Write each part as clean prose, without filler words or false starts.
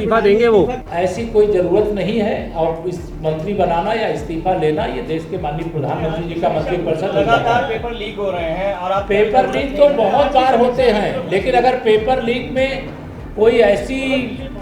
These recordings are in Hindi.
इस्तीफा देंगे वो? ऐसी कोई जरूरत नहीं है और इस मंत्री बनाना या इस्तीफा लेना ये देश के माननीय प्रधानमंत्री जी का मंत्रिपरिषद लगातार पेपर लीक हो रहे हैं और आप पेपर लीक तो बहुत बार होते हैं, लेकिन अगर पेपर लीक में कोई ऐसी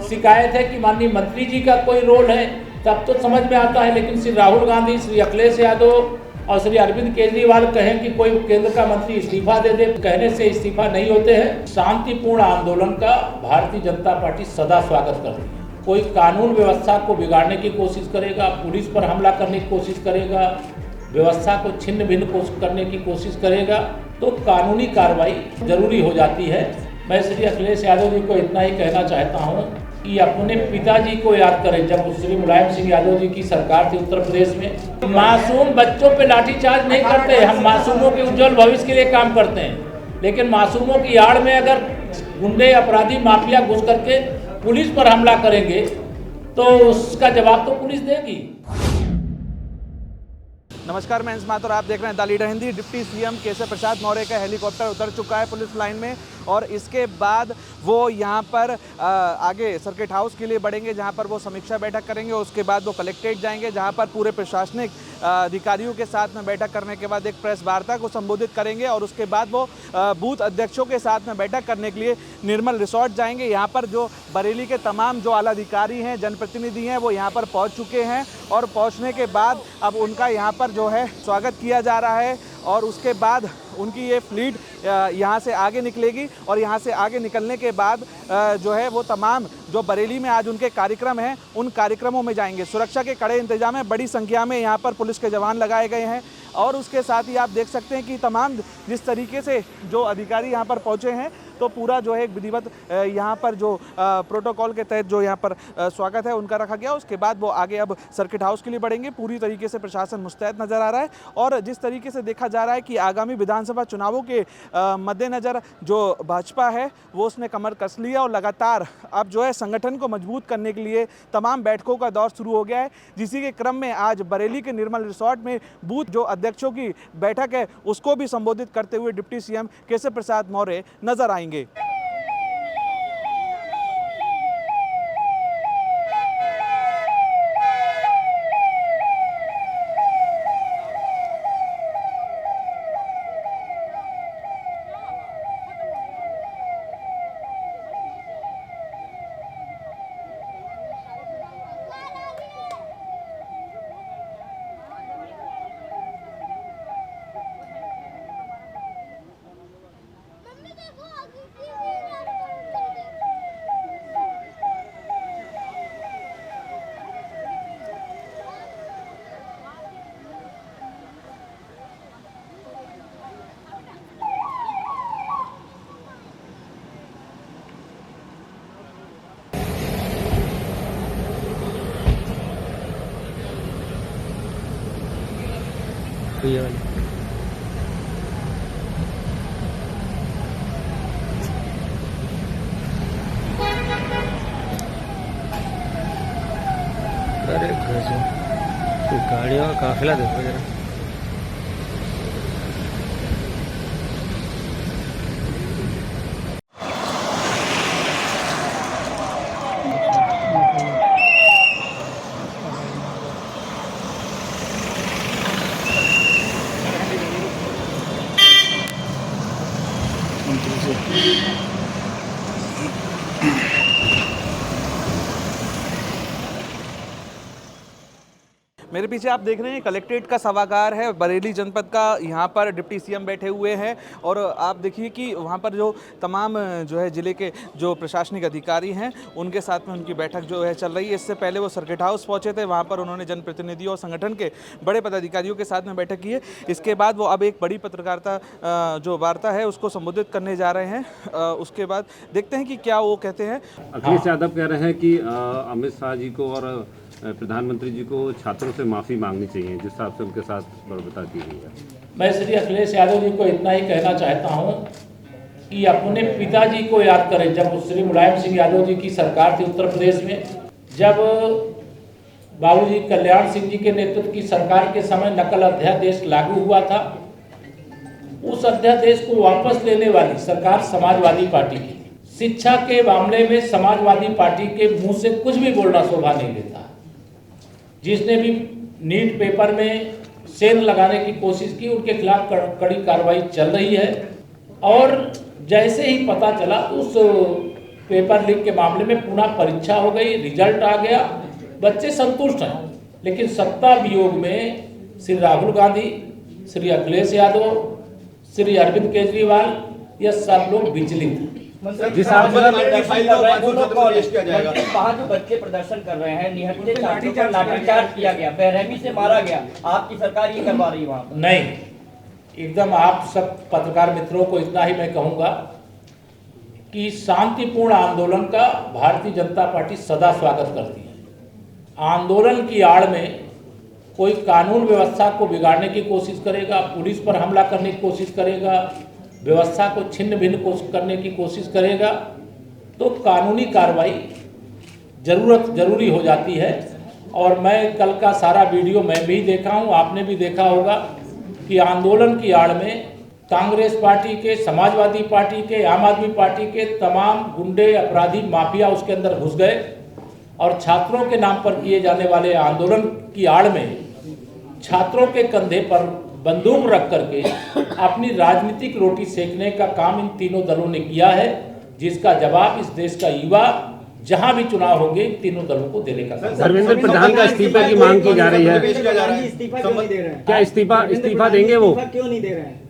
शिकायत है कि माननीय मंत्री जी का कोई रोल है तब तो समझ में आता है। लेकिन श्री राहुल गांधी, श्री अखिलेश यादव और श्री अरविंद केजरीवाल कहें कि कोई केंद्र का मंत्री इस्तीफा दे दे, कहने से इस्तीफा नहीं होते हैं। शांतिपूर्ण आंदोलन का भारतीय जनता पार्टी सदा स्वागत करती है। कोई कानून व्यवस्था को बिगाड़ने की कोशिश करेगा, पुलिस पर हमला करने की कोशिश करेगा, व्यवस्था को छिन्न भिन्न करने की कोशिश करेगा तो कानूनी कार्रवाई जरूरी हो जाती है। मैं श्री अखिलेश यादव जी को इतना ही कहना चाहता हूँ कि अपने पिताजी को याद करें जब श्री मुलायम सिंह यादव जी की सरकार थी उत्तर प्रदेश में। मासूम बच्चों पे लाठीचार्ज नहीं करते, हम मासूमों के उज्जवल भविष्य के लिए काम करते हैं। लेकिन मासूमों की आड़ में अगर गुंडे, अपराधी, माफिया घुस करके पुलिस पर हमला करेंगे तो उसका जवाब तो पुलिस देगी। नमस्कार, मैं अंश माथुर, आप देख रहे हैं the leader Hindi. Deputy CM Keshav Prasad Maurya का हेलीकॉप्टर उतर चुका है पुलिस लाइन में और इसके बाद वो यहाँ पर आगे सर्किट हाउस के लिए बढ़ेंगे जहाँ पर वो समीक्षा बैठक करेंगे। उसके बाद वो कलेक्ट्रेट जाएंगे जहाँ पर पूरे प्रशासनिक अधिकारियों के साथ में बैठक करने के बाद एक प्रेस वार्ता को संबोधित करेंगे और उसके बाद वो बूथ अध्यक्षों के साथ में बैठक करने के लिए निर्मल रिसोर्ट जाएंगे। यहाँ पर जो बरेली के तमाम जो आला अधिकारी हैं, जनप्रतिनिधि हैं, वो यहाँ पर पहुँच चुके हैं और पहुँचने के बाद अब उनका यहाँ पर जो है स्वागत किया जा रहा है और उसके बाद उनकी ये फ्लीट यहाँ से आगे निकलेगी और यहाँ से आगे निकलने के बाद जो है वो तमाम जो बरेली में आज उनके कार्यक्रम हैं उन कार्यक्रमों में जाएंगे। सुरक्षा के कड़े इंतजाम है, बड़ी संख्या में यहाँ पर पुलिस के जवान लगाए गए हैं और उसके साथ ही आप देख सकते हैं कि तमाम जिस तरीके से जो अधिकारी यहाँ पर पहुँचे हैं तो पूरा जो है एक विधिवत यहाँ पर जो प्रोटोकॉल के तहत जो यहाँ पर स्वागत है उनका रखा गया। उसके बाद वो आगे अब सर्किट हाउस के लिए बढ़ेंगे। पूरी तरीके से प्रशासन मुस्तैद नज़र आ रहा है और जिस तरीके से देखा जा रहा है कि आगामी विधानसभा चुनावों के मद्देनज़र जो भाजपा है वो उसने कमर कस लिया और लगातार अब जो है संगठन को मजबूत करने के लिए तमाम बैठकों का दौर शुरू हो गया है। जिसी के क्रम में आज बरेली के निर्मल रिसोर्ट में बूथ जो अध्यक्षों की बैठक है उसको भी संबोधित करते हुए डिप्टी सीएम केशव प्रसाद मौर्य नजर आएंगे। ये वाली अरे गजब, तो गाड़ियों का काफिला देखो जरा। मेरे पीछे आप देख रहे हैं कलेक्ट्रेट का सभागार है बरेली जनपद का। यहाँ पर डिप्टी सीएम बैठे हुए हैं और आप देखिए कि वहाँ पर जो तमाम जो है ज़िले के जो प्रशासनिक अधिकारी हैं उनके साथ में उनकी बैठक जो है चल रही है। इससे पहले वो सर्किट हाउस पहुँचे थे, वहाँ पर उन्होंने जनप्रतिनिधियों और संगठन के बड़े पदाधिकारियों के साथ में बैठक की है। इसके बाद वो अब एक बड़ी पत्रकारिता जो वार्ता है उसको संबोधित करने जा रहे हैं। उसके बाद देखते हैं कि क्या वो कहते हैं। अखिलेश यादव कह रहे हैं कि अमित शाह जी को और प्रधानमंत्री जी को छात्रों से माफ़ी मांगनी चाहिए जिस हिसाब से उनके साथ बर्बरता की गई है। मैं श्री अखिलेश यादव जी को इतना ही कहना चाहता हूं कि अपने पिताजी को याद करें जब श्री मुलायम सिंह यादव जी की सरकार थी उत्तर प्रदेश में। जब बाबूजी कल्याण सिंह जी के नेतृत्व की सरकार के समय नकल अध्यादेश लागू हुआ था, उस अध्यादेश को वापस लेने वाली सरकार समाजवादी पार्टी की थी। शिक्षा के मामले में समाजवादी पार्टी के मुंह से कुछ भी बोलना शोभा नहीं देता। जिसने भी नीट पेपर में सेंध लगाने की कोशिश की उनके खिलाफ कड़ी कार्रवाई चल रही है। और जैसे ही पता चला तो उस पेपर लीक के मामले में पुनः परीक्षा हो गई, रिजल्ट आ गया, बच्चे संतुष्ट हैं। लेकिन सत्ता वियोग में श्री राहुल गांधी, श्री अखिलेश यादव, श्री अरविंद केजरीवाल, यह सब लोग विचलित हैं। जिस आप वहाँ जो बच्चे प्रदर्शन कर रहे हैं, निहत्थे छात्रों पर लाठीचार्ज किया गया, बेरहमी से मारा गया, आपकी सरकार ये करवा रही है वहाँ पर? नहीं, एकदम आप सब पत्रकार मित्रों को इतना ही मैं कहूँगा कि शांतिपूर्ण आंदोलन का भारतीय जनता पार्टी सदा स्वागत करती है। आंदोलन की आड़ में कोई कानून व्यवस्था को बिगाड़ने की कोशिश करेगा, पुलिस पर हमला करने की कोशिश करेगा, व्यवस्था को छिन्न भिन्न करने की कोशिश करेगा, तो कानूनी कार्रवाई जरूरी हो जाती है। और मैं कल का सारा वीडियो मैं भी देखा हूँ, आपने भी देखा होगा कि आंदोलन की आड़ में कांग्रेस पार्टी के, समाजवादी पार्टी के, आम आदमी पार्टी के तमाम गुंडे, अपराधी, माफिया उसके अंदर घुस गए और छात्रों के नाम पर किए जाने वाले आंदोलन की आड़ में छात्रों के कंधे पर बंदूक रख करके अपनी राजनीतिक रोटी सेकने का काम इन तीनों दलों ने किया है, जिसका जवाब इस देश का युवा जहां भी चुनाव होंगे तीनों दलों को देने का। धर्मेंद्र प्रधान का इस्तीफा की मांग की जा रही है, इस्तीफा क्यों नहीं दे रहे हैं? क्या इस्तीफा देंगे वो? क्यों नहीं दे रहे हैं?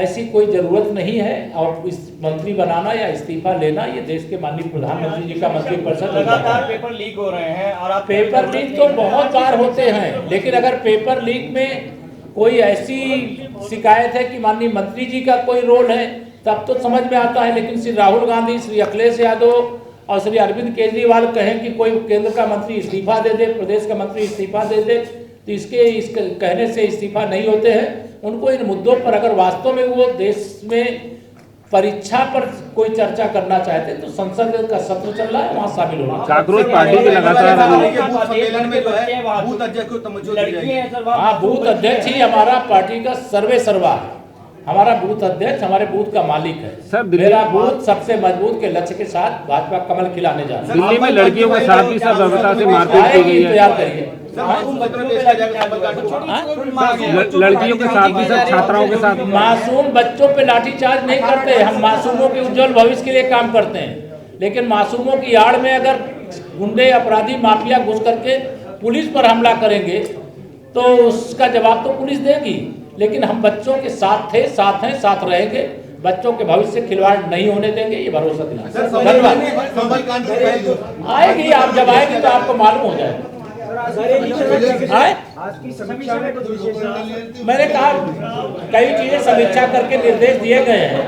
ऐसी कोई जरूरत नहीं है। और इस मंत्री बनाना या इस्तीफा लेना ये देश के माननीय प्रधानमंत्री जी का मंत्रिपरिषद। लगातार पेपर लीक हो रहे हैं और आप पेपर लीक तो बहुत बार होते हैं, लेकिन अगर पेपर लीक में कोई ऐसी शिकायत है कि माननीय मंत्री जी का कोई रोल है तब तो समझ में आता है। लेकिन श्री राहुल गांधी, श्री अखिलेश यादव और श्री अरविंद केजरीवाल कहें कि कोई केंद्र का मंत्री इस्तीफा दे दे, प्रदेश का मंत्री इस्तीफा दे दे, तो इस कहने से इस्तीफा नहीं होते हैं। उनको इन मुद्दों पर अगर वास्तव में वो देश में परीक्षा पर कोई चर्चा करना चाहते हैं तो संसद का सत्र चल रहा है, वहाँ शामिल होना। जागरूक पार्टी के लगातार बूथ अध्यक्ष ही हमारा पार्टी का सर्वे सर्वा है। हमारा बूथ अध्यक्ष हमारे बूथ का मालिक है सर। मेरा बूथ सबसे मजबूत के लक्ष्य के साथ भाजपा कमल खिलाने जा रहा है। दिल्ली में लड़कियों के साथ भी सब बर्बरता से मारपीट की गई है, इंतजार करिए। लड़कियों के साथ भी सब छात्राओं के साथ। मासूम बच्चों पे लाठीचार्ज नहीं करते, हम मासूमों के उज्जवल भविष्य के लिए काम करते हैं। लेकिन मासूमों की आड़ में अगर गुंडे, अपराधी, माफिया घुस करके पुलिस पर हमला करेंगे तो उसका जवाब तो पुलिस देगी। लेकिन हम बच्चों के साथ थे, साथ हैं, साथ रहेंगे, बच्चों के भविष्य से खिलवाड़ नहीं होने देंगे, ये भरोसा दिलाना। धन्यवाद। आएगी, आप जब आएगी तो आपको मालूम हो जाएगा। मैंने कहा कई चीजें समीक्षा करके निर्देश दिए गए हैं,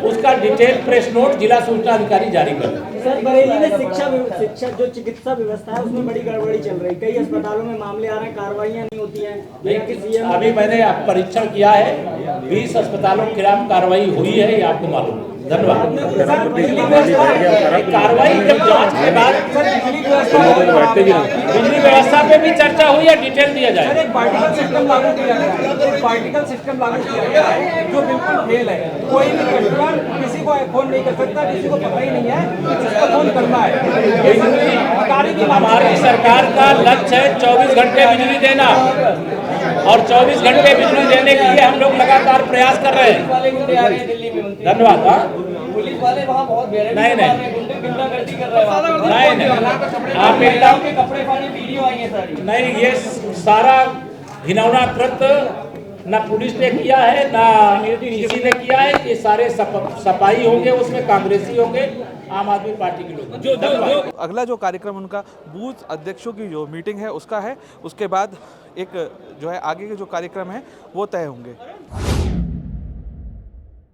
उसका डिटेल प्रेस नोट जिला सूचना अधिकारी जारी कर। सर, बरेली में शिक्षा जो चिकित्सा व्यवस्था है उसमें बड़ी गड़बड़ी चल रही, कई अस्पतालों में मामले आ रहे हैं, कार्रवाइयां नहीं होती हैं। अभी मैंने परीक्षण किया है, 20 अस्पतालों के खिलाफ कार्रवाई हुई है, ये आपको मालूम है। धन्यवाद। कार्रवाई जब जांच के बाद बिजली व्यवस्था पे भी चर्चा हुई है, डिटेल दिया जाए। एक पार्टिकल सिस्टम लागू किया गया है, एक पार्टिकल सिस्टम लागू किया गया है जो बिल्कुल फेल है। कोई भी कस्टमर किसी को फोन नहीं कर सकता, किसी को पता ही नहीं है किसको फोन करना है। हमारी सरकार का लक्ष्य है 24 घंटे बिजली देना, और 24 घंटे बिजली देने के लिए हम लोग लगातार प्रयास कर रहे हैं। धन्यवाद। पुलिस वाले वहाँ बहुत गुंडागर्दी कर रहे हैं। नहीं, आप एकदम के कपड़े फाड़े वीडियो आई है सारी। नहीं, ये सारा घिनौना कृत्य न पुलिस ने किया है न किसी ने किया है। ये सारे सफाई होंगे, उसमें कांग्रेसी होंगे, आम आदमी पार्टी के लोग। अगला जो कार्यक्रम उनका बूथ अध्यक्षों की जो मीटिंग है उसका है, उसके बाद एक जो है आगे के जो कार्यक्रम है वो तय होंगे।